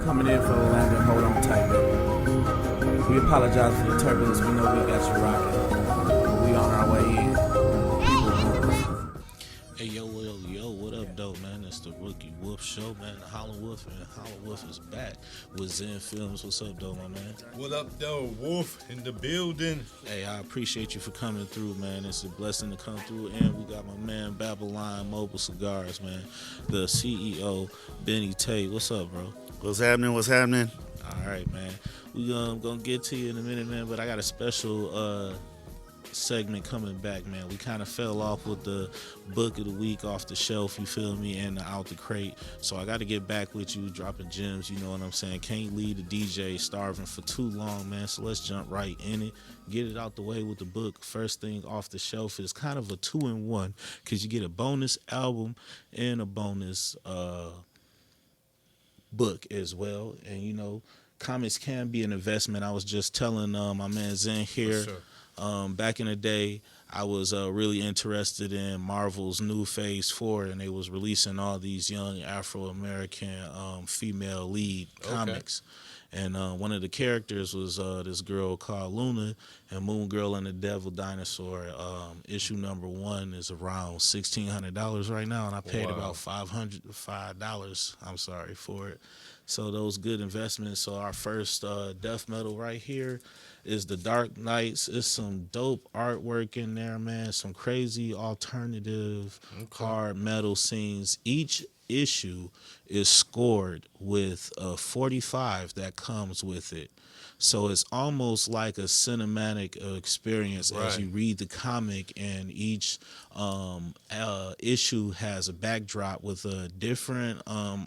Coming in for the land and hold on tight, baby. We apologize for the turbulence. We know we got you rocking. We on our way in. Hey, yo, what up, though, man? It's the Rookie Wolff Show, man. The Howling Wolff, and Howling Wolff is back with Zen Films. What's up, though, my man? What up, though? Wolff in the building. Hey, I appreciate you for coming through, man. It's a blessing to come through. And we got my man, Babylon Mobile Cigars, man. The CEO, Benny Tate. What's up, bro? What's happening? All right, man. We gonna get to you in a minute, man, but I got a special segment coming back, man. We kind of fell off with the book of the week off the shelf, you feel me, and out the crate. So I got to get back with you, dropping gems, you know what I'm saying? Can't leave the DJ starving for too long, man. So let's jump right in it. Get it out the way with the book. First thing off the shelf is kind of a 2-in-1 because you get a bonus album and a bonus book as well. And, you know, comics can be an investment. I was just telling my man Zen here, back in the day, I was really interested in Marvel's new Phase 4, and they was releasing all these young Afro-American female lead comics. And one of the characters was this girl called Luna, and Moon Girl and the Devil Dinosaur. Issue number 1 is around $1,600 right now, and I paid about $500 for it. So those good investments. So our first death metal right here is The Dark Knights. It's some dope artwork in there, man. Some crazy alternative hard metal scenes. Each issue is scored with a 45 that comes with it. So it's almost like a cinematic experience as you read the comic, and each issue has a backdrop with a different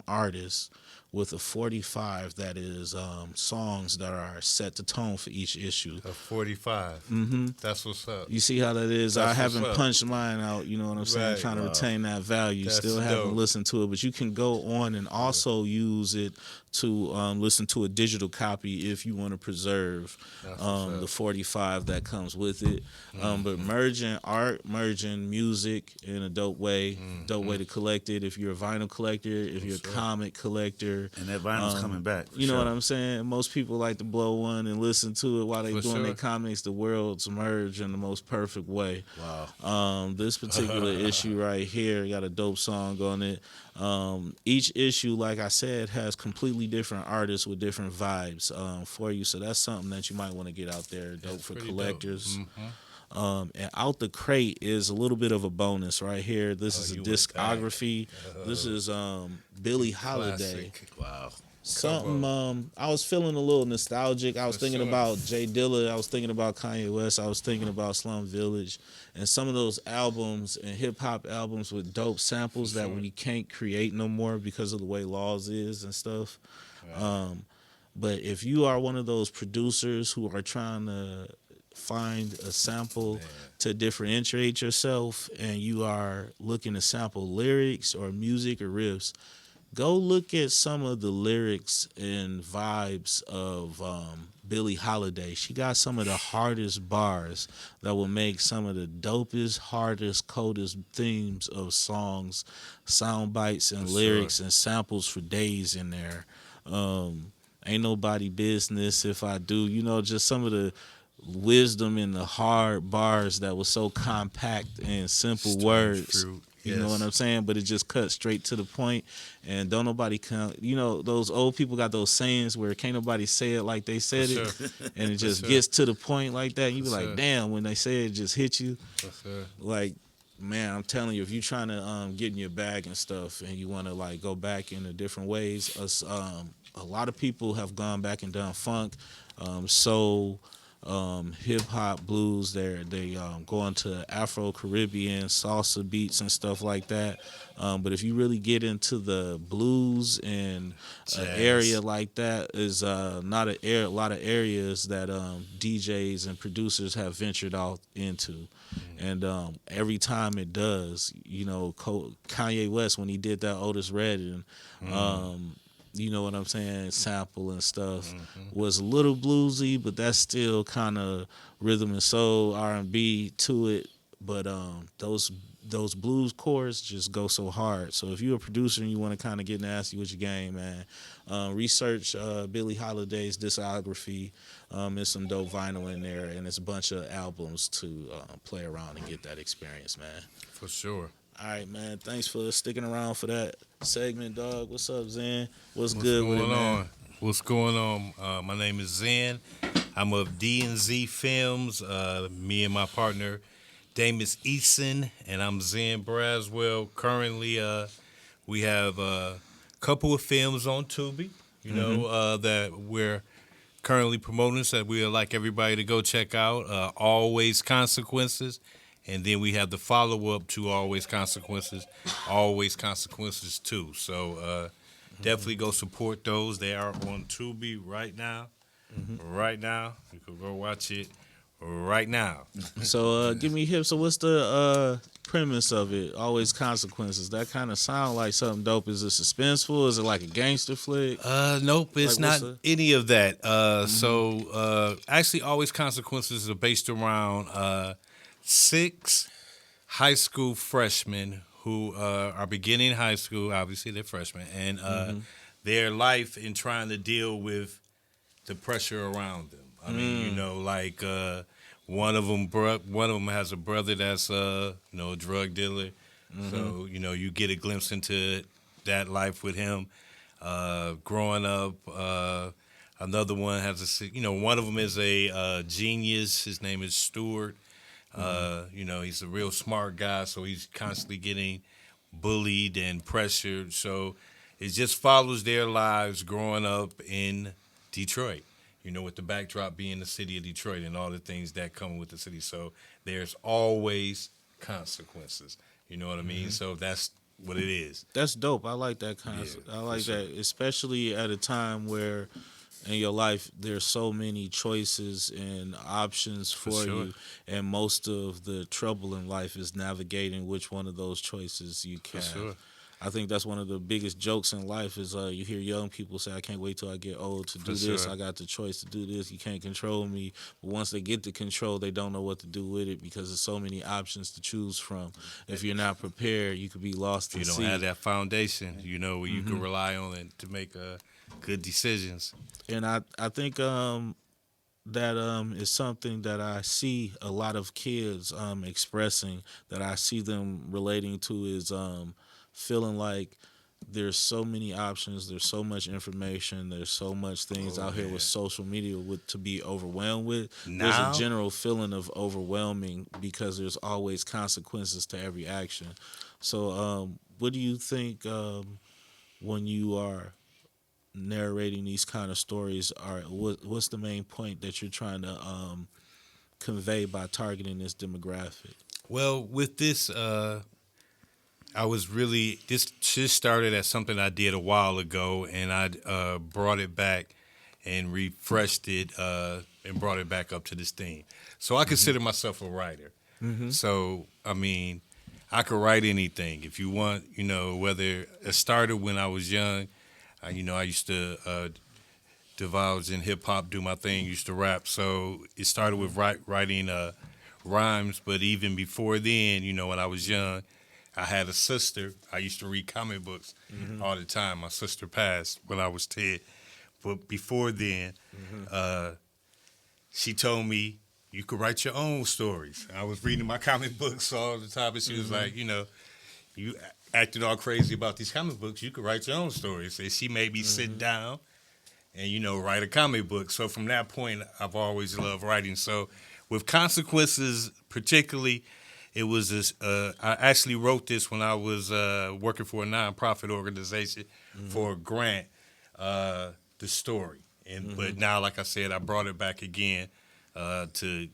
artist with a 45 that is songs that are set the tone for each issue. A 45. Mm-hmm. That's what's up. You see how that is? That's I haven't what's up. punched mine out, you know what I'm saying? Right. Trying to retain that value. That's Still haven't dope. listened to it, but you can go on and also use it to listen to a digital copy if you want to preserve the 45 that comes with it. But merging art, merging music in a dope way, way to collect it. If you're a vinyl collector, if you're a comic collector. And that vinyl's coming back. You know what I'm saying? Most people like to blow one and listen to it while they're doing their comics. The worlds merge in the most perfect way. Wow. This particular issue right here got a dope song on it. Each issue, like I said, has completely different artists with different vibes for you. So that's something that you might want to get out there. Dope for collectors. And out the crate is a little bit of a bonus right here. This is a discography. This is Billie Holiday. Classic. Wow. Something I was feeling a little nostalgic. I was thinking about Jay Dilla. I was thinking about Kanye West. I was thinking about Slum Village, and some of those albums and hip hop albums with dope samples that we can't create no more because of the way laws is and stuff. But if you are one of those producers who are trying to find a sample to differentiate yourself, and you are looking to sample lyrics or music or riffs, go look at some of the lyrics and vibes of Billie Holiday. She got some of the hardest bars that will make some of the dopest, hardest, coldest themes of songs, sound bites and lyrics and samples for days in there. Ain't nobody business if I do. You know, just some of the wisdom in the hard bars that was so compact and simple words. You know what I'm saying? But it just cuts straight to the point, and don't nobody come. You know, those old people got those sayings where can't nobody say it like they said it, and it just gets to the point like that. And you be like, damn, when they say it, just hit you. Like, man, I'm telling you, if you're trying to get in your bag and stuff, and you want to like go back in different ways, a lot of people have gone back and done funk, soul. Hip hop, blues, they go into Afro-Caribbean salsa beats and stuff like that. But if you really get into the blues and an area like that, is not a lot of areas that DJs and producers have ventured out into. And every time it does, you know, Kanye West, when he did that Otis Redding, you know what I'm saying, sample and stuff, was a little bluesy, but that's still kind of rhythm and soul, R&B to it. But those those blues chords just go so hard. So if you're a producer and you want to kind of get nasty with your game, man, research Billie Holiday's discography. There's some dope vinyl in there, and it's a bunch of albums to play around and get that experience, man. For sure. All right, man. Thanks for sticking around for that segment, dog. What's up, Zen? What's good with it, man? What's going on? My name is Zen. I'm of D&Z Films. Me and my partner, Damus Eason, and I'm Zen Braswell. Currently, we have a couple of films on Tubi, that we're currently promoting, so that we would like everybody to go check out. Always Consequences. And then we have the follow-up to Always Consequences 2. So definitely go support those. They are on Tubi right now. Right now. You can go watch it right now. So give me hip. So what's the premise of it? Always Consequences. That kind of sound like something dope. Is it suspenseful? Is it like a gangster flick? Nope, it's Like, not any of that. So actually Always Consequences are based around 6 high school freshmen who are beginning high school. Obviously, they're freshmen, and their life in trying to deal with the pressure around them. I mean, one of them has a brother that's a drug dealer. So you get a glimpse into that life with him growing up. Another one has one of them is a genius. His name is Stewart. He's a real smart guy, so he's constantly getting bullied and pressured. So it just follows their lives growing up in Detroit, with the backdrop being the city of Detroit and all the things that come with the city. So there's always consequences. You know what I mean? So that's what it is. That's dope. I like that concept. Yeah, I like for that, especially at a time where in your life there's so many choices and options for sure. you, and most of the trouble in life is navigating which one of those choices you can. sure. I think that's one of the biggest jokes in life is you hear young people say, I can't wait till I get old to do this. sure. I got the choice to do this. You can't control me. But once they get the control, they don't know what to do with it because there's so many options to choose from. If you're not prepared, you could be lost You at don't sea. have that foundation, where you can rely on it to make good decisions. And I think that is something that I see a lot of kids expressing, that I see them relating to, is feeling like there's so many options, there's so much information, there's so much things out here with social media to be overwhelmed with. There's Now- a general feeling of overwhelming because there's always consequences to every action. So what do you think when you are narrating these kind of stories, what's the main point that you're trying to convey by targeting this demographic? Well, with this, this just started as something I did a while ago, and I brought it back and refreshed it and brought it back up to this theme. So I consider myself a writer. So, I mean, I could write anything. If you want, whether it started when I was young, I used to divulge in hip-hop, do my thing, used to rap. So it started with writing rhymes, but even before then, when I was young, I had a sister. I used to read comic books all the time. My sister passed when I was 10. But before then, she told me, you could write your own stories. I was reading my comic books all the time, and she was like, you acting all crazy about these comic books, you could write your own stories. And she made me sit down and, write a comic book. So from that point, I've always loved writing. So with Consequences particularly, it was this, I actually wrote this when I was working for a nonprofit organization for a grant, the story. But now, like I said, I brought it back again to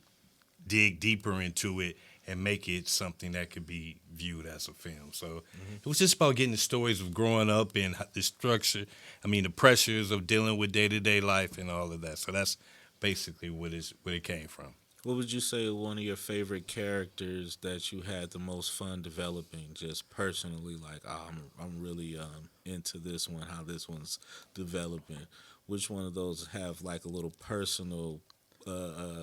dig deeper into it and make it something that could be viewed as a film. So it was just about getting the stories of growing up and the structure, the pressures of dealing with day-to-day life and all of that. So that's basically where it came from. What would you say one of your favorite characters that you had the most fun developing, just personally? Like, I'm really into this one, how this one's developing. Which one of those have like a little personal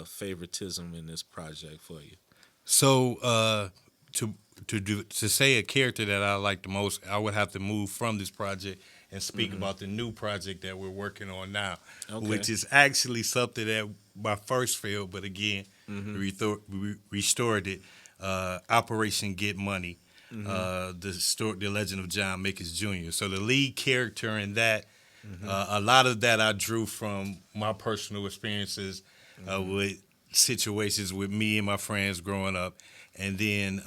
favoritism in this project for you? So to say a character that I like the most, I would have to move from this project and speak about the new project that we're working on now, which is actually something that my first film, but again, we restored it. Operation Get Money, the Legend of John Mickens Jr. So the lead character in that, a lot of that I drew from my personal experiences with situations with me and my friends growing up, and then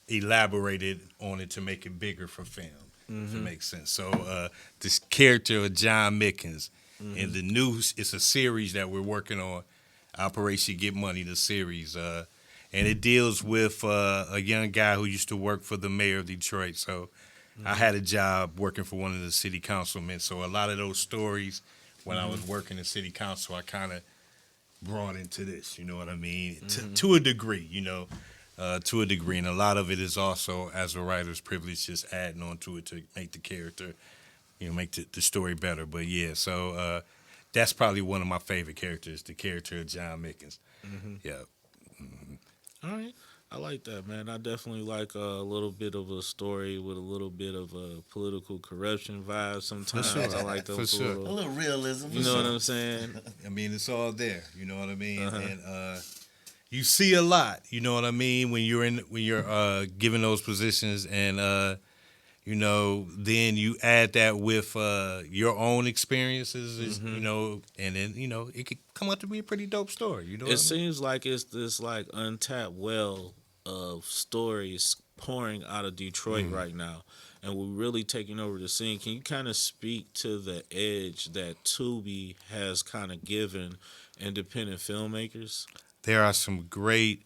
elaborated on it to make it bigger for film, if it makes sense. So this character of John Mickens in the news, it's a series that we're working on, Operation Get Money, the series. And it deals with a young guy who used to work for the mayor of Detroit. So I had a job working for one of the city councilmen. So a lot of those stories, when I was working in city council, I kind of brought into this, you know what I mean? To a degree, to a degree. And a lot of it is also, as a writer's privilege, just adding on to it to make the character, make the story better. But yeah, so that's probably one of my favorite characters, the character of John Mickens. Yeah. All right. I like that, man. I definitely like a little bit of a story with a little bit of a political corruption vibe sometimes. For sure. I like those For sure. A little realism. You know what I'm saying? I mean, it's all there. You know what I mean? And you see a lot. You know what I mean when you're given those positions, and then you add that with your own experiences. And then it could come out to be a pretty dope story. You know, it seems like it's this like untapped well of stories pouring out of Detroit right now, and we're really taking over the scene. Can you kind of speak to the edge that Tubi has kind of given independent filmmakers? There are some great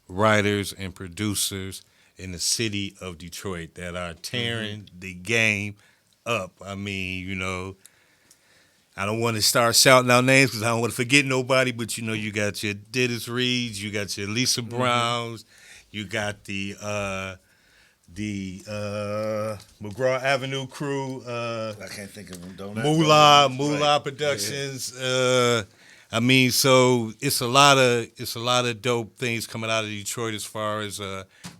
writers and producers in the city of Detroit that are tearing the game up. I mean, I don't want to start shouting out names because I don't want to forget nobody, but you got your Dennis Reeds, you got your Lisa Browns, you got the McGraw Avenue crew. I can't think of them. Moolah Productions. I mean, so it's a lot of dope things coming out of Detroit as far as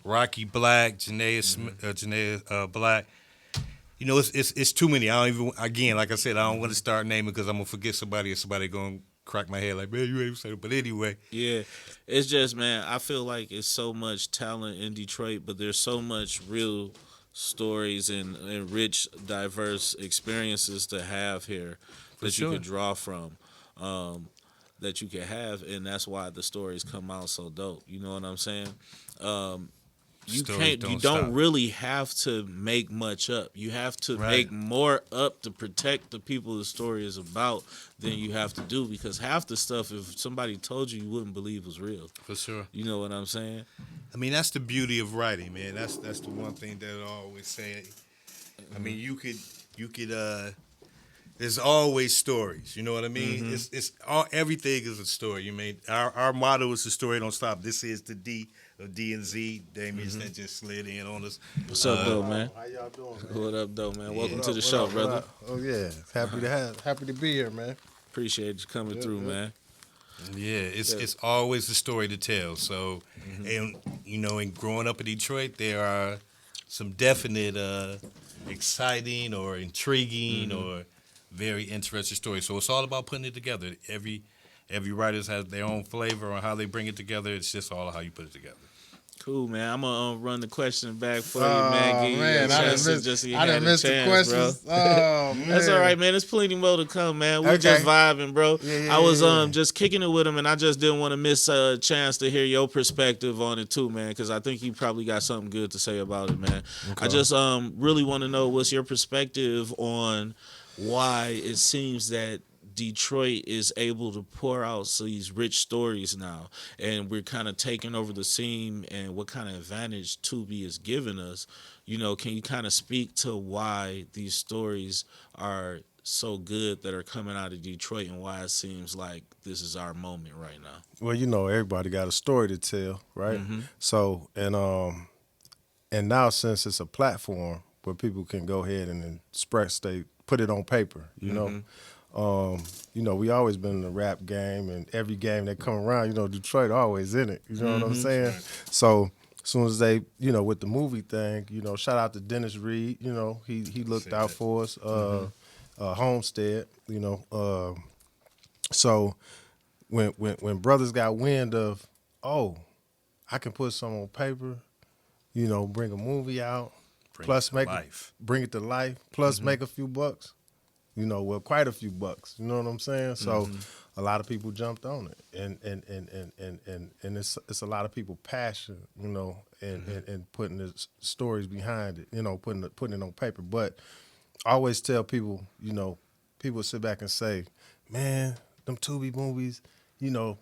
Rocky Black, Janaea Black. It's too many. I don't even. Again, like I said, I don't want to start naming because I'm gonna forget somebody or somebody gonna crack my head like, man, you ain't said it. But anyway, yeah, it's just, man, I feel like it's so much talent in Detroit, but there's so much real stories and rich, diverse experiences to have here that you could draw from. That you can have, and that's why the stories come out so dope. You know what I'm saying? You don't really have to make much up. You have to make more up to protect the people the story is about than you have to do, because half the stuff, if somebody told you, you wouldn't believe was real. For sure. You know what I'm saying? I mean, that's the beauty of writing, man. That's the one thing that I always say. I mean, you could there's always stories. You know what I mean? It's all, everything is a story. You mean our motto is the story don't stop. This is the D of D and Z. Damien's that just slid in on us. What's up, though, man? How y'all doing? What up, though, man? Welcome to the What show, up, brother. Oh yeah, happy to be here, man. Appreciate you coming through, man. Yeah, it's always a story to tell. So, and in growing up in Detroit, there are some definite exciting or intriguing or very interesting stories. So it's all about putting it together. Every writer has their own flavor on how they bring it together. It's just all how you put it together. Cool, man. I'm gonna run the question back for you, man. Give Man, you a I chance done just so you I had done a missed the chance, bro. questions. Oh man, That's all right, man. There's plenty more to come, man. We're Okay. just vibing, bro. Yeah, I was yeah. just kicking it with him, and I just didn't want to miss a chance to hear your perspective on it too, man, because I think you probably got something good to say about it, man. I just really want to know what's your perspective on why it seems that Detroit is able to pour out these rich stories now, and we're kind of taking over the scene, and what kind of advantage Tubi is giving us. Can you kind of speak to why these stories are so good that are coming out of Detroit, and why it seems like this is our moment right now? Well, everybody got a story to tell, right? So, and now since it's a platform where people can go ahead and put it on paper, you know. We always been in the rap game, and every game that come around, Detroit always in it. You know what I'm saying? So soon as they, with the movie thing, shout out to Dennis Reed. He looked out for us. Homestead, so when brothers got wind of, oh, I can put some on paper, bring a movie out, plus bring it to life, plus make a few bucks, quite a few bucks. You know what I'm saying? So a lot of people jumped on it, and it's a lot of people passion, and putting the stories behind it, putting it on paper. But I always tell people, people sit back and say, man, them Tubi movies, you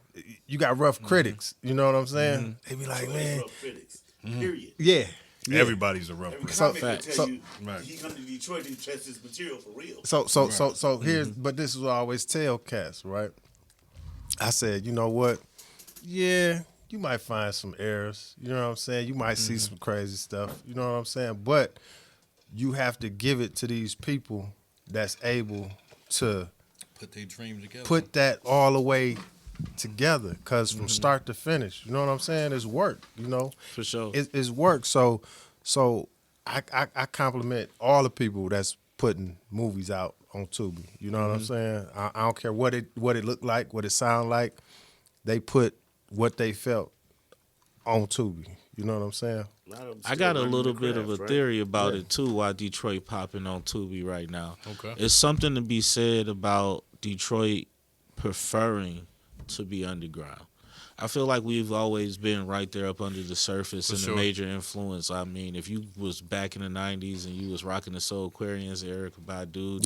got rough critics. You know what I'm saying? They be like, man, rough critics. Period. yeah. Everybody's a rough Every critic. comic will tell you he come to Detroit and test his material for real. So here's, but this is what I always tell cats, right? I said, you know what? Yeah, you might find some errors. You know what I'm saying? You might see some crazy stuff. You know what I'm saying? But you have to give it to these people that's able to Put their dream together. put that all the way together, because from start to finish, you know what I'm saying, it's work. For sure. It's work. So I compliment all the people that's putting movies out on Tubi. You know what I'm saying? I don't care what it looked like, what it sound like. They put what they felt on Tubi. You know what I'm saying? I got a little bit of a theory about it too. Why Detroit popping on Tubi right now? Okay. It's something to be said about Detroit preferring to be underground. I feel like we've always been right there up under the surface and sure. a major influence. I mean, if you was back in the '90s and you was rocking the Soul Aquarians, Erykah Badu,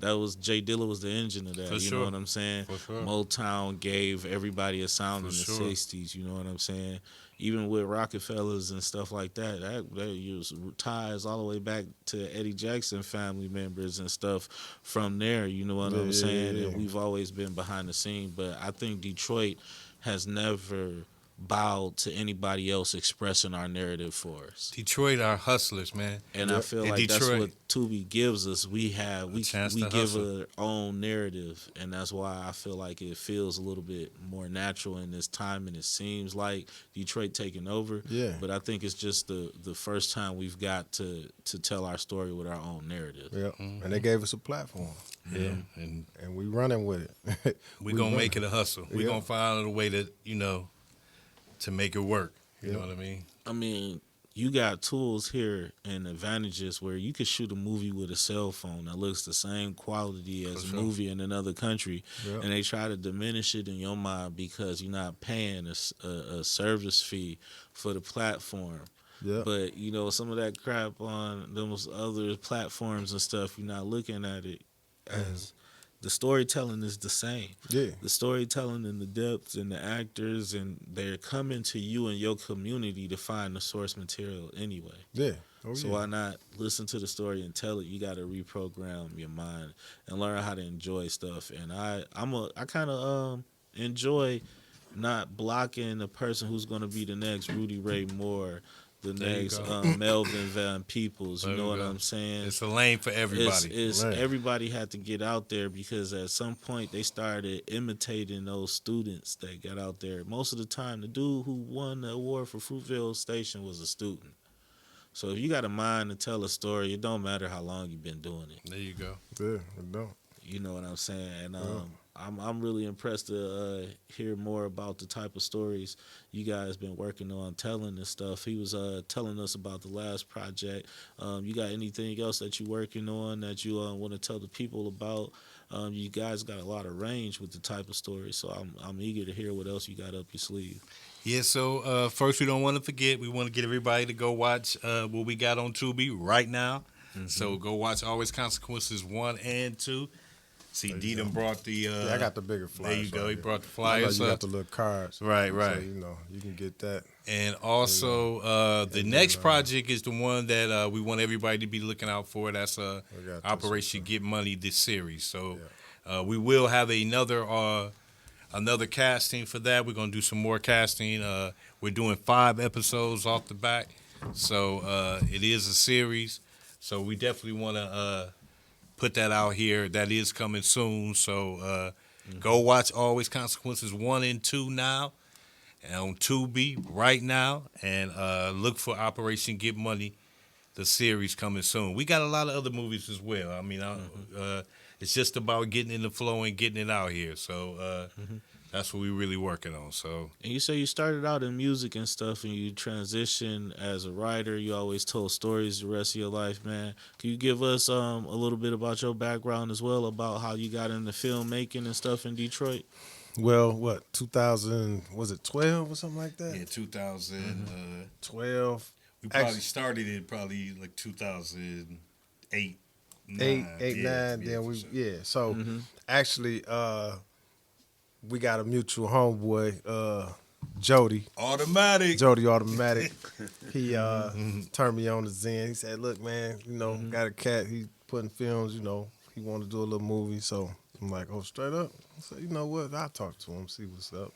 that was Jay Dilla was the engine of that. For you sure. know what I'm saying? For sure. Motown gave everybody a sound in the sure. '60s. You know what I'm saying? Even with Rockefellers and stuff like that, that used ties all the way back to Eddie Jackson family members and stuff from there. You know what I'm saying? yeah. And we've always been behind the scene, but I think Detroit has never bowed to anybody else expressing our narrative for us. Detroit are hustlers, man. And I feel In like that's Detroit, what Tubi gives us. We chance we to give hustle. our own narrative, and that's why I feel like it feels a little bit more natural in this time, and it seems like Detroit taking over. Yeah. But I think it's just the first time we've got to tell our story with our own narrative. Yeah. And they gave us a platform. Yeah. And And we running with it. we're going to make it a hustle. We're Yeah. going to find a way to, to make it work. You know what I mean? I mean, you got tools here and advantages where you could shoot a movie with a cell phone that looks the same quality as a movie in another country, and they try to diminish it in your mind because you're not paying a service fee for the platform. Yeah. But, some of that crap on those other platforms and stuff, you're not looking at it as the storytelling is the same. Yeah. The storytelling and the depths and the actors, and they're coming to you and your community to find the source material anyway. Yeah. Oh, So yeah. why not listen to the story and tell it? You got to reprogram your mind and learn how to enjoy stuff. And I kind of enjoy not blocking the person who's going to be the next Rudy Ray Moore, the There you next go. Melvin Van Peebles. You There know you what go. I'm saying? It's a lane for everybody. It's Right. everybody had to get out there because at some point they started imitating those students that got out there. Most of the time, the dude who won the award for Fruitvale Station was a student. So if you got a mind to tell a story, it don't matter how long you've been doing it. There you go. Yeah, it don't. You know what I'm saying? And I'm really impressed to hear more about the type of stories you guys been working on telling and stuff. He was telling us about the last project. You got anything else that you working on that you want to tell the people about? You guys got a lot of range with the type of stories, so I'm eager to hear what else you got up your sleeve. Yeah, so first we don't want to forget, we want to get everybody to go watch what we got on Tubi right now. So go watch Always Consequences 1 and 2. See, D done brought the... I got the bigger flyers. There you go. right He here. brought the I know flyers you up. got the little cards. Right, So, right. you can get that. And also, the next project is the one that we want everybody to be looking out for. That's got this Operation Get Money, this series. So we will have another casting for that. We're going to do some more casting. We're doing 5 episodes off the back. So it is a series. So we definitely want to put that out here. That is coming soon. So go watch Always Consequences 1 and 2 now. on Tubi right now, and look for Operation Get Money, the series coming soon. We got a lot of other movies as well. I mean, it's just about getting in the flow and getting it out here. So that's what we're really working on. So, And you say you started out in music and stuff, and you transitioned as a writer. You always told stories the rest of your life, man. Can you give us a little bit about your background as well, about how you got into filmmaking and stuff in Detroit? Well, what 2000 was it 12 or something like that? yeah, 2000. 12. We probably Actually, started it probably like 2008, 8, 9. Yeah, Then we for sure. So actually, we got a mutual homeboy, Jody. Automatic. Jody Automatic. He turned me on to Zen. He said, "Look, man, got a cat. He putting films. He want to do a little movie." So I'm like, "Oh, straight up." I said, "You know what? I'll talk to him, see what's up."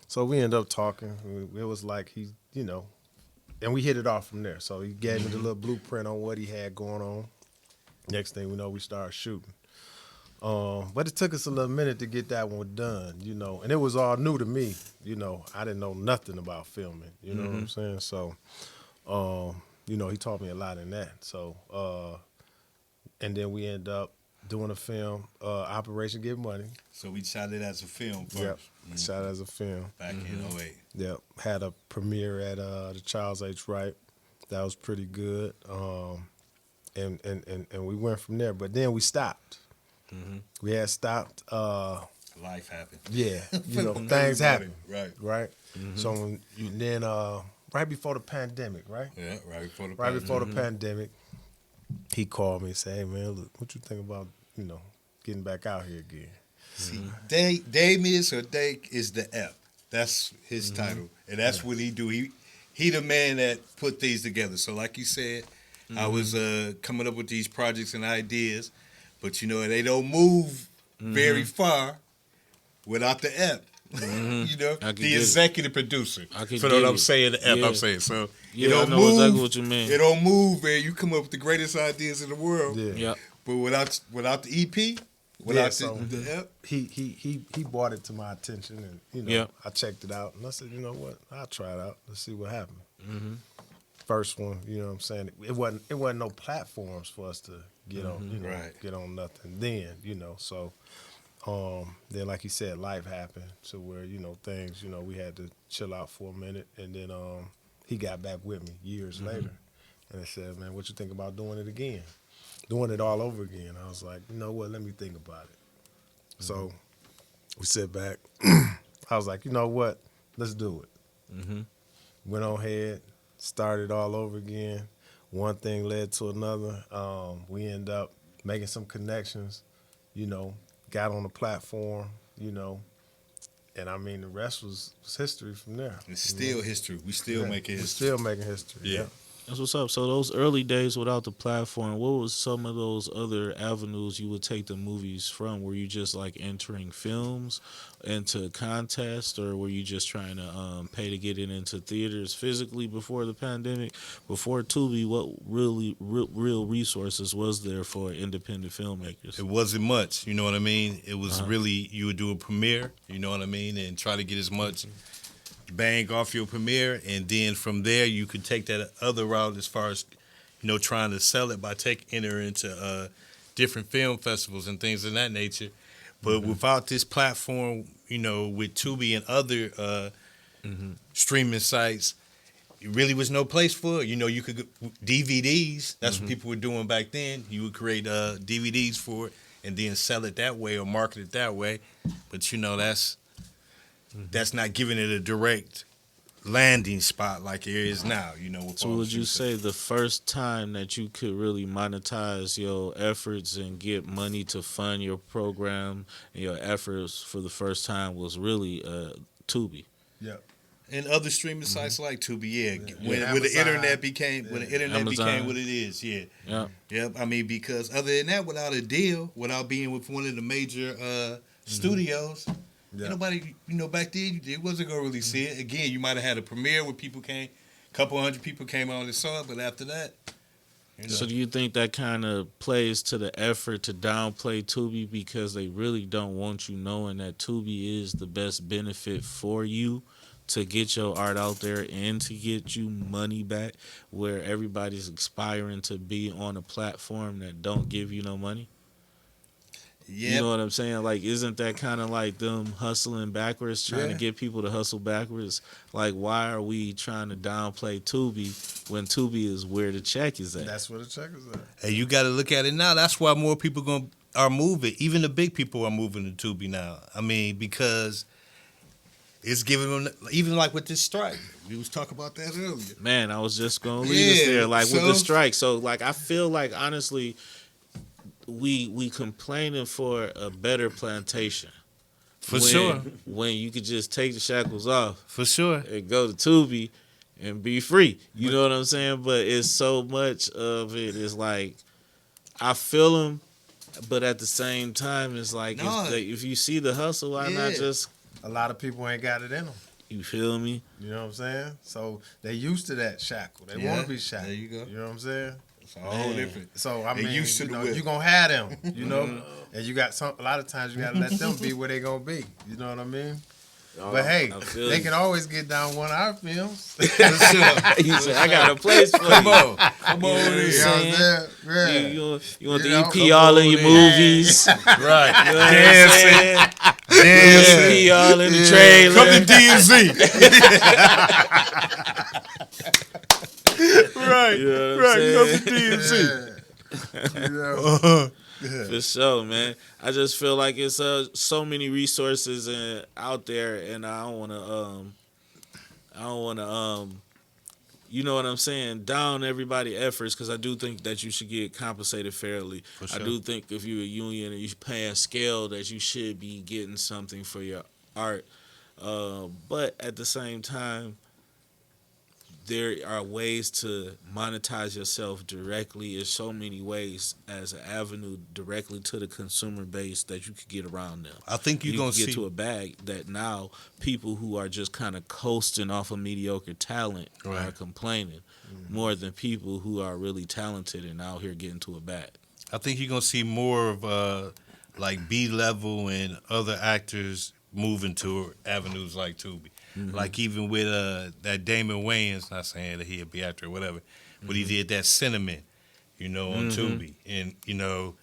So we ended up talking. It was like and we hit it off from there. So he gave me the little blueprint on what he had going on. Next thing we know, we started shooting. But it took us a little minute to get that one done, and it was all new to me. I didn't know nothing about filming, you know what I'm saying? So, he taught me a lot in that. So, and then we end up doing a film, Operation Get Money. So we shot it as a film first. Yep, shot as a film. Back in 08. Yep, had a premiere at the Charles H. Wright. That was pretty good. And we went from there. But then we stopped. We had stopped. Life happened. Yeah, For things everybody. happen. Right. So then right before the pandemic, right? Yeah, right before the Right before the pandemic, he called me and said, "Hey man, look, what you think about getting back out here again?" See, Damius or Dake is the F. That's his title, and that's what he do. He the man that put things together. So like you said, I was coming up with these projects and ideas, but they don't move very far without the F. The executive producer. So what I'm saying, the F. Yeah. I'm saying so. Yeah, It don't I know move. exactly what you mean. It don't move, man. You come up with the greatest ideas in the world. Yeah. Yep. But without the EP, without so the F, he brought it to my attention, and Yeah. I checked it out, and I said, "You know what? I'll try it out. Let's see what happens." First one, you know what I'm saying? It wasn't no platforms for us to get on, Right. get on nothing then, So then, like you said, life happened to where things, we had to chill out for a minute, and then he got back with me years later, and I said, "Man, what you think about doing it again? Doing it all over again?" I was like, "You know what? Let me think about it." So we sit back. I was like, "You know what? Let's do it." Went on ahead, started all over again. One thing led to another. We end up making some connections, got on the platform, and I mean the rest was history from there. it's still history. We still making We're history. still making history. Yeah. That's what's up. So those early days without the platform, what was some of those other avenues you would take the movies from? Were you just like entering films into contests, or were you just trying to pay to get it into theaters physically before the pandemic? Before Tubi, what real resources was there for independent filmmakers? It wasn't much, you know what I mean? It was really, you would do a premiere, you know what I mean, and try to get as much bang off your premiere, and then from there you could take that other route as far as trying to sell it by enter into different film festivals and things of that nature. But without this platform, with Tubi and other streaming sites, it really was no place for it. You could DVDs. That's what people were doing back then. You would create DVDs for it and then sell it that way or market it that way. But that's not giving it a direct landing spot like it is now, with So all would the you streaming say the first time that you could really monetize your efforts and get money to fund your program and your efforts for the first time was really Tubi? Yeah. and other streaming sites like Tubi, yeah. When the Amazon. internet became Amazon. became what it is, yeah. Yeah. Yep. I mean, because other than that, without a deal, without being with one of the major studios, Yeah. ain't nobody, back then, it wasn't gonna really see it. Again, you might have had a premiere where people came, a couple hundred people came on and saw it, but after that, So do you think that kind of plays to the effort to downplay Tubi because they really don't want you knowing that Tubi is the best benefit for you to get your art out there and to get you money back, where everybody's aspiring to be on a platform that don't give you no money? You know what I'm saying? Like, isn't that kind of like them hustling backwards, trying to get people to hustle backwards? Like, why are we trying to downplay Tubi when Tubi is where the check is at? That's where the check is at. And you got to look at it now. That's why more people are moving. Even the big people are moving to Tubi now. I mean, because it's giving them, even like with this strike. We was talking about that earlier. Man, I was just going to leave us there, like, with the strike. So, like, I feel like, honestly, we complaining for a better plantation. For sure. When you could just take the shackles off. For sure. And go to Tubi and be free. You know what I'm saying? But it's so much of it is like, I feel them, but at the same time, it's like, if you see the hustle, why not just... A lot of people ain't got it in them. You feel me? You know what I'm saying? So they used to that shackle. They want to be shackled. There you go. You know what I'm saying? It's all different. So I mean, used to you gonna have them, you know, and you got a lot of times you gotta let them be where they gonna be. You know what I mean? But hey, they can always get down one of our films. You say, I got a place for you. Come on You know what I'm saying? Yeah. You want the EP all in your movies. Right. You know what I'm saying? EP all in the trailer. Come to DMZ. Right. You know what I'm Right. saying? Come to DMZ. You know? For sure, man. I just feel like it's so many resources out there, and I don't want to, you know what I'm saying, down everybody's efforts, because I do think that you should get compensated fairly. For sure. I do think if you're a union and you pay a scale, that you should be getting something for your art. But at the same time, there are ways to monetize yourself directly. There's so many ways as an avenue directly to the consumer base that you could get around them. I think you're going to get to a bag that now people who are just kind of coasting off of mediocre talent are complaining more than people who are really talented and out here getting to a bag. I think you're going to see more of like B-level and other actors moving to avenues like Tubi. Mm-hmm. Like even with that Damon Wayans, not saying that he'll be actor or whatever, but he did that Cinnamon, you know, on Tubi. And, you know,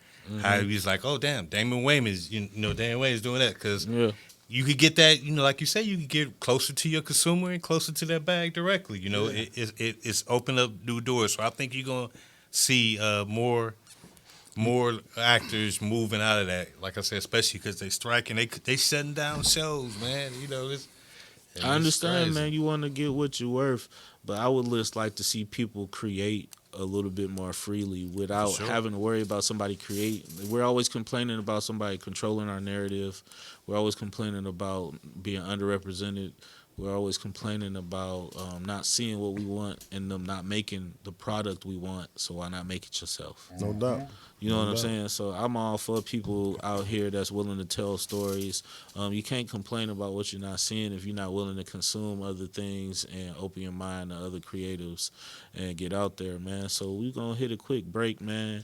how he was like, oh, damn, Damon Wayans, you know, Damon Wayans doing that. Because you could get that, you know, like you say, you could get closer to your consumer and closer to that bag directly. You know, it's opened up new doors. So I think you're going to see more actors moving out of that. Like I said, especially because they striking, they shutting down shows, man. You know, I understand, man. You want to get what you're worth, but I would just like to see people create a little bit more freely without having to worry about somebody create. We're always complaining about somebody controlling our narrative. We're always complaining about being underrepresented. We're always complaining about not seeing what we want and them not making the product we want. So why not make it yourself? No doubt. You know what I'm saying? So I'm all for people out here that's willing to tell stories. You can't complain about what you're not seeing if you're not willing to consume other things and open your mind to other creatives and get out there, man. So we're going to hit a quick break, man.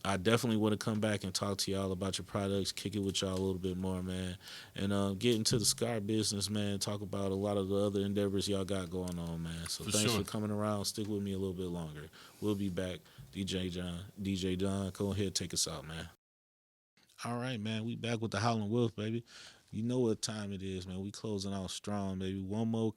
I definitely want to come back and talk to y'all about your products, kick it with y'all a little bit more, man. And get into the cigar business, man, talk about a lot of the other endeavors y'all got going on, man. So thanks for coming around. Stick with me a little bit longer. We'll be back. DJ John, go ahead, take us out, man. All right, man, we back with the Howling Wolff, baby. You know what time it is, man. We closing out strong, baby. One more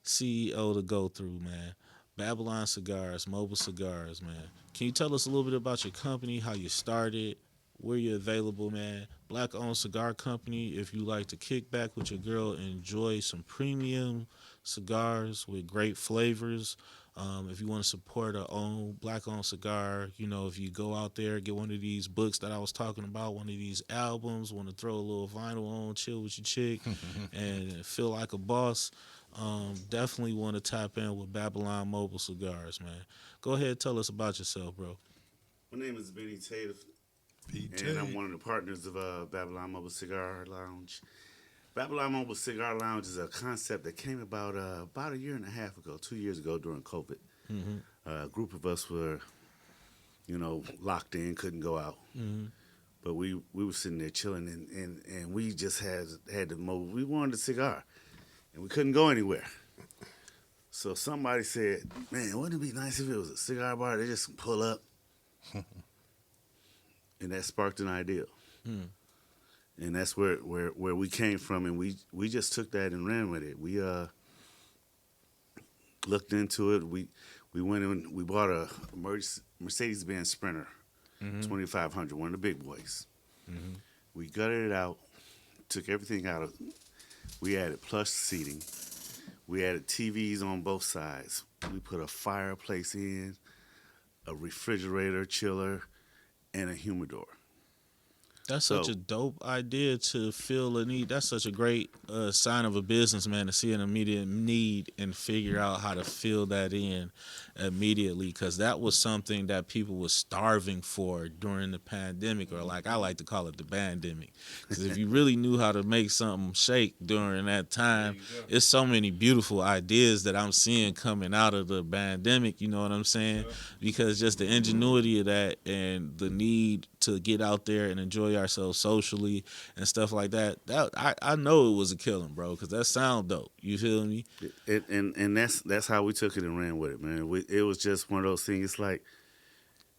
CEO to go through, man. Babylon Cigars, Mobile Cigars, man. Can you tell us a little bit about your company, how you started, where you're available, man? Black-owned cigar company. If you like to kick back with your girl and enjoy some premium cigars with great flavors. If you want to support a black-owned cigar, you know, if you go out there, get one of these books that I was talking about, one of these albums, want to throw a little vinyl on, chill with your chick, and feel like a boss, definitely want to tap in with Babylon Mobile Cigars, man. Go ahead, tell us about yourself, bro. My name is Benny Tate, and I'm one of the partners of Babylon Mobile Cigar Lounge. Babylon Mobile Cigar Lounge is a concept that came about a year and a half ago, 2 years ago during COVID. A group of us were, you know, locked in, couldn't go out. But we were sitting there chilling, and we just had the most. We wanted a cigar, and we couldn't go anywhere. So somebody said, "Man, wouldn't it be nice if it was a cigar bar? They just pull up." And that sparked an idea. And that's where we came from, and we just took that and ran with it. We looked into it. We went and we bought a Mercedes-Benz Sprinter, 2500, one of the big boys. We gutted it out, took everything out of it. We added plush seating. We added TVs on both sides. We put a fireplace in, a refrigerator, chiller, and a humidor. That's such So- a dope idea to feel a need. That's such a great sign of a businessman to see an immediate need and figure out how to fill that in immediately, because that was something that people were starving for during the pandemic, or like I like to call it the bandemic. Because if you really knew how to make something shake during that time, it's so many beautiful ideas that I'm seeing coming out of the pandemic, you know what I'm saying? Because just the ingenuity of that and the need to get out there and enjoy ourselves socially and stuff like that. I know it was a killing, bro, because that sound dope. You feel me? And that's how we took it and ran with it, man. It was just one of those things. It's like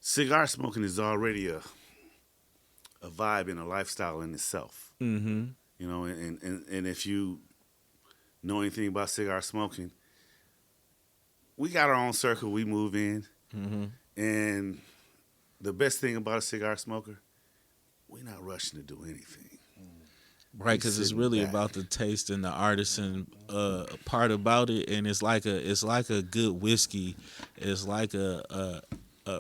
cigar smoking is already a vibe and a lifestyle in itself. Mm-hmm. You know, and if you know anything about cigar smoking, we got our own circle we move in, and the best thing about a cigar smoker, we're not rushing to do anything. Right, because it's sitting really back. about the taste and the artisan part about it, and it's like a good whiskey. It's like a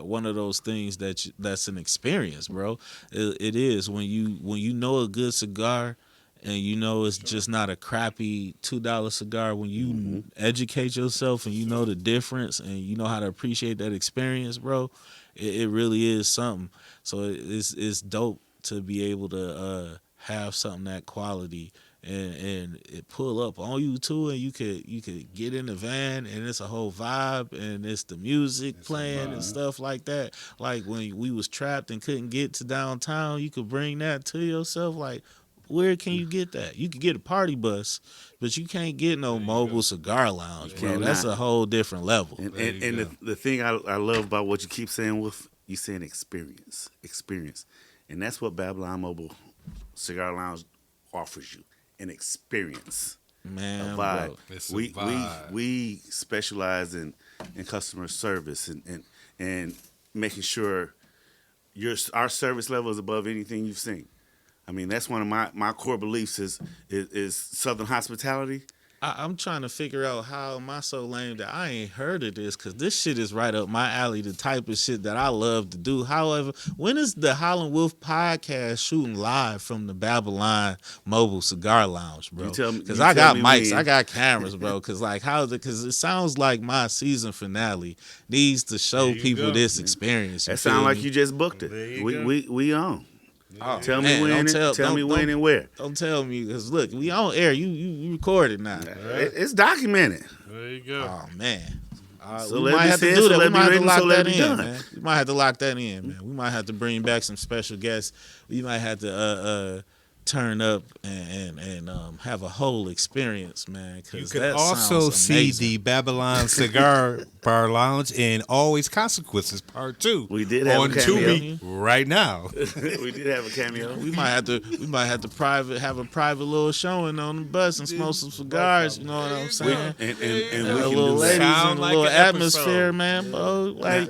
one of those things that's an experience, bro. It is when you know a good cigar, and you know it's just not a crappy $2 cigar. When you educate yourself and you know the difference and you know how to appreciate that experience, bro, it really is something. So it's dope to be able to have something that quality and it pull up on you too, and you could get in the van and it's a whole vibe and it's the music playing and stuff like that. Like when we was trapped and couldn't get to downtown, you could bring that to yourself. Like, where can you get that? You could get a party bus, but you can't get no mobile cigar lounge, bro. cannot. That's a whole different level. And the thing I love about what you keep saying, Wolf, you saying experience, and that's what Babylon Mobile Cigar Lounge offers you, an experience, Man, a vibe. bro. It's a we vibe. we specialize in customer service and making sure our service level is above anything you've seen. I mean, that's one of my core beliefs is Southern hospitality. I'm trying to figure out how am I so lame that I ain't heard of this, because this shit is right up my alley, the type of shit that I love to do. However, when is the Howling Wolff podcast shooting live from the Babylon Mobile Cigar Lounge, bro? You tell me- Because you I got tell me mics, when. I got cameras, bro. Because like because it sounds like my season finale needs to show There you people go. this experience. That sound like you just booked There it. you go. We on. Oh, Tell me man, when. don't Tell me when and where. Don't tell me, because look, we on air. You recorded now. It's documented. There you go. Oh man. So We let might me have to say it, do so that. We let me might have to written, lock so let that me in, done. man. We might have to lock that in, man. We might have to bring back some special guests. We might have to turn up and have a whole experience, man. You Because can that also sounds see amazing. the Babylon Cigar Bar Lounge and Always Consequences Part 2. We did have on a cameo. Tubi right now. We did have a cameo. We might have to have a private little showing on the bus and smoke some cigars. You know what I'm saying? And we A can little do ladies that. and a like little an episode. atmosphere, man, bro. Like,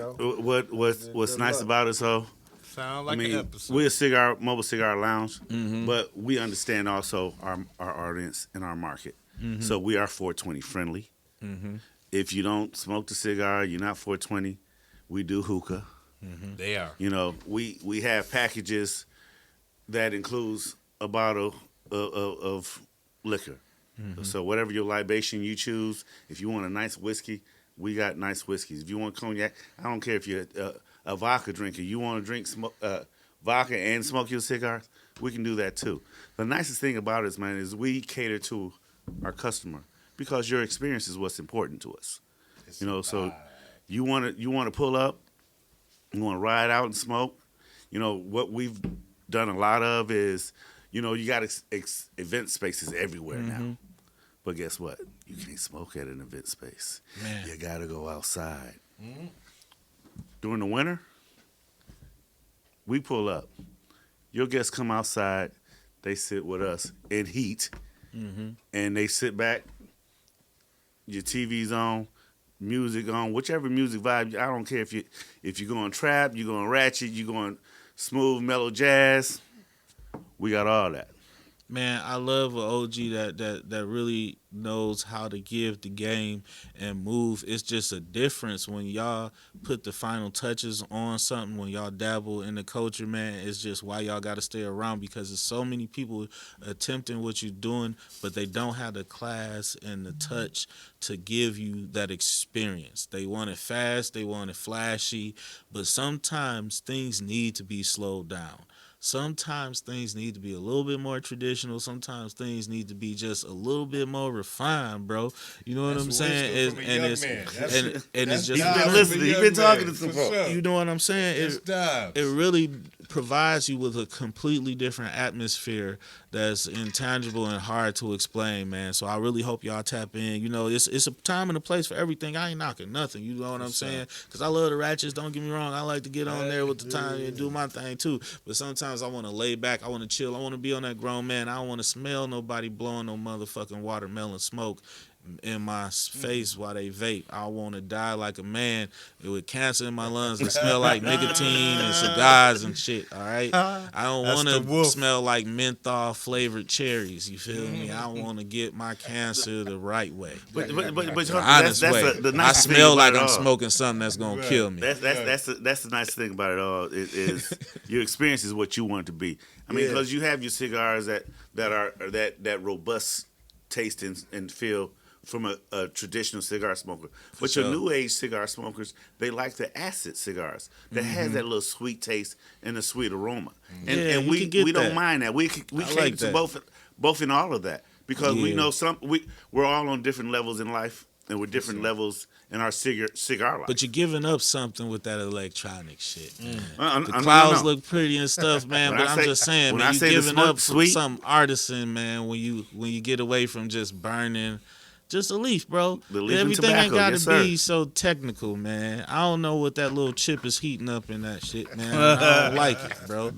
What's nice about us, though? Sound I like mean, an episode. we're a mobile cigar lounge, but we understand also our audience and our market. So we are 420 friendly. If you don't smoke the cigar, you're not 420. We do hookah. They are. You know, we have packages that includes a bottle of liquor. So whatever your libation you choose, if you want a nice whiskey, we got nice whiskeys. If you want cognac, I don't care if you're a vodka drinker. You want to drink vodka and smoke your cigars, we can do that too. The nicest thing about us, man, is we cater to our customer because your experience is what's important to us. You know, so you want to pull up, you want to ride out and smoke. You know what we've done a lot of is, you got event spaces everywhere now. But guess what? You can't smoke at an event space. Man. You got to go outside. During the winter, we pull up. Your guests come outside. They sit with us in heat. And they sit back. Your TV's on. Music on. Whichever music vibe. I don't care if you're going trap, you're going ratchet, you're going smooth, mellow jazz. We got all that. Man, I love an OG that really knows how to give the game and move. It's just a difference when y'all put the final touches on something, when y'all dabble in the culture, man. It's just why y'all got to stay around, because there's so many people attempting what you're doing, but they don't have the class and the touch to give you that experience. They want it fast, they want it flashy, but sometimes things need to be slowed down. Sometimes things need to be a little bit more traditional. Sometimes things need to be just a little bit more refined, bro. You know what I'm saying? And it's just You've been listening. You've been talking to some folks. You know what I'm saying? It really provides you with a completely different atmosphere that's intangible and hard to explain, man. So I really hope y'all tap in. You know, it's a time and a place for everything. I ain't knocking nothing. You know what I'm saying? Because I love the ratchets. Don't get me wrong. I like to get on there with the time and do my thing too. But sometimes I want to lay back. I want to chill. I want to be on that grown man. I don't want to smell nobody blowing no motherfucking watermelon smoke in my face while they vape. I want to die like a man with cancer in my lungs and smell like nicotine and cigars and shit, all right? I don't want to smell like menthol flavored cherries, you feel me? I want to get my cancer the right way. But the honest way. The I smell like I'm smoking something that's going to kill me. That's the nice thing about it all is your experience is what you want it to be. I mean, because you have your cigars that are robust taste and feel from a traditional cigar smoker. But your new age cigar smokers, they like the acid cigars that has that little sweet taste and a sweet aroma. And we don't mind that. We cater to both in all of that, because we know we're all on different levels in life, and we're different levels in our cigar life. But you're giving up something with that electronic shit. The clouds look pretty and stuff, man. But I'm just saying, man, you're giving up something artisan, man, when you get away from just burning just a leaf, bro. Everything ain't got to be so technical, man. I don't know what that little chip is heating up in that shit, man. I don't like it, bro. You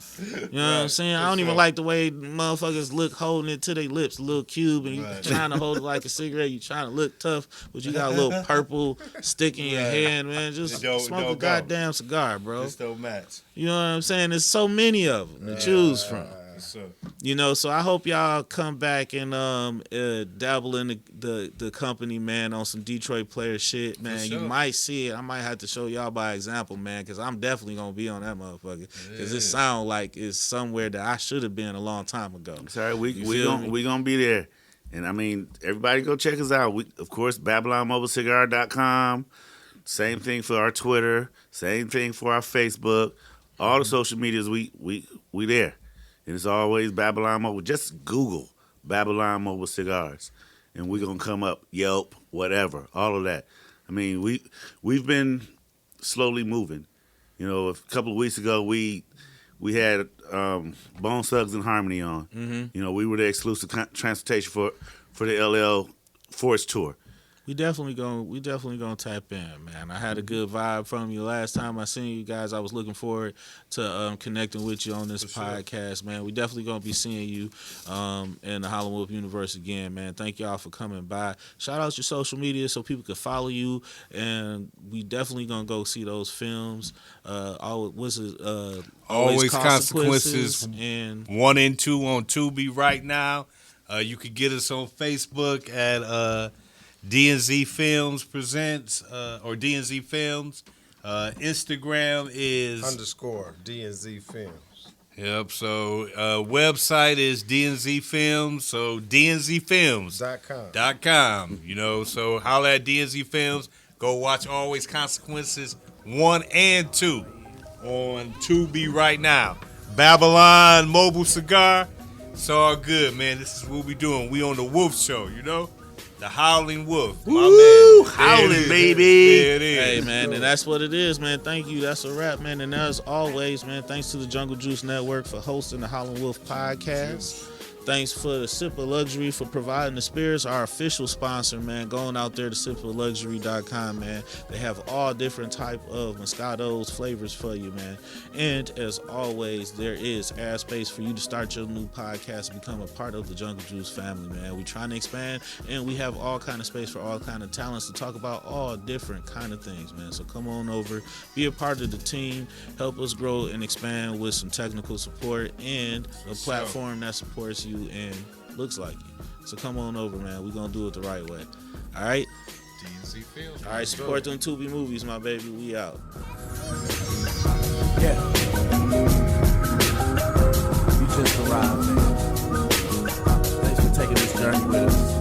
know what I'm saying? I don't even like the way motherfuckers look holding it to their lips, a little cube, and you trying to hold it like a cigarette. You trying to look tough, but you got a little purple stick in your hand, man. Just smoke a goddamn cigar, bro. Just don't match. You know what I'm saying? There's so many of them to choose from. You know, so I hope y'all come back and dabble in the company, man, on some Detroit player shit, man. You might see it. I might have to show y'all by example, man, because I'm definitely gonna be on that motherfucker. Because it sounds like it's somewhere that I should have been a long time ago. Sorry, we gonna be there. And I mean, everybody go check us out. We, of course, BabylonMobileCigar.com. Same thing for our Twitter. Same thing for our Facebook. All the social medias, we there. And it's always Babylon Mobile. Just Google Babylon Mobile Cigars, and we're going to come up, Yelp, whatever, all of that. I mean, we've been slowly moving. You know, a couple of weeks ago, we had Bone Thugs and Harmony on. Mm-hmm. You know, we were the exclusive transportation for the LL Forest Tour. We definitely gonna tap in, man. I had a good vibe from you last time I seen you guys. I was looking forward to connecting with you on this podcast, man. We definitely gonna be seeing you in the Howling Wolff universe again, man. Thank y'all for coming by. Shout out your social media so people can follow you, and we definitely gonna go see those films. Always Consequences and 1 and 2 on Tubi right now. You can get us on Facebook at DNZ Films Presents or DNZ Films. Instagram is _DNZ Films. Yep. So website is DNZ Films. So DNZFilms.com. You know, so holla at DNZ Films. Go watch Always Consequences 1 and 2 on Tubi right now. Babylon Mobile Cigar. It's all good, man. This is what we doing. We on the Wolff Show, you know? The Howling Wolff, my man. Woo! Howling, baby. There it is. Hey, man, and that's what it is, man. Thank you. That's a wrap, man. And as always, man, thanks to the Jungle Juice Network for hosting the Howling Wolff podcast. Thanks for the Sip of Luxury for providing the spirits, our official sponsor, man. Going out there to sipofluxury.com, man. They have all different type of Moscato's flavors for you, man. And as always, there is air space for you to start your new podcast and become a part of the Jungle Juice family, man. We trying to expand, and we have all kind of space for all kind of talents to talk about all different kind of things, man. So come on over, be a part of the team, help us grow and expand with some technical support and a platform that supports you and looks like you. So come on over, man. We're gonna do it the right way. All right. DNC Fields. All right. Support them Tubi movies, my baby. We out. Yeah. You just arrived, man. Thanks for taking this journey with us.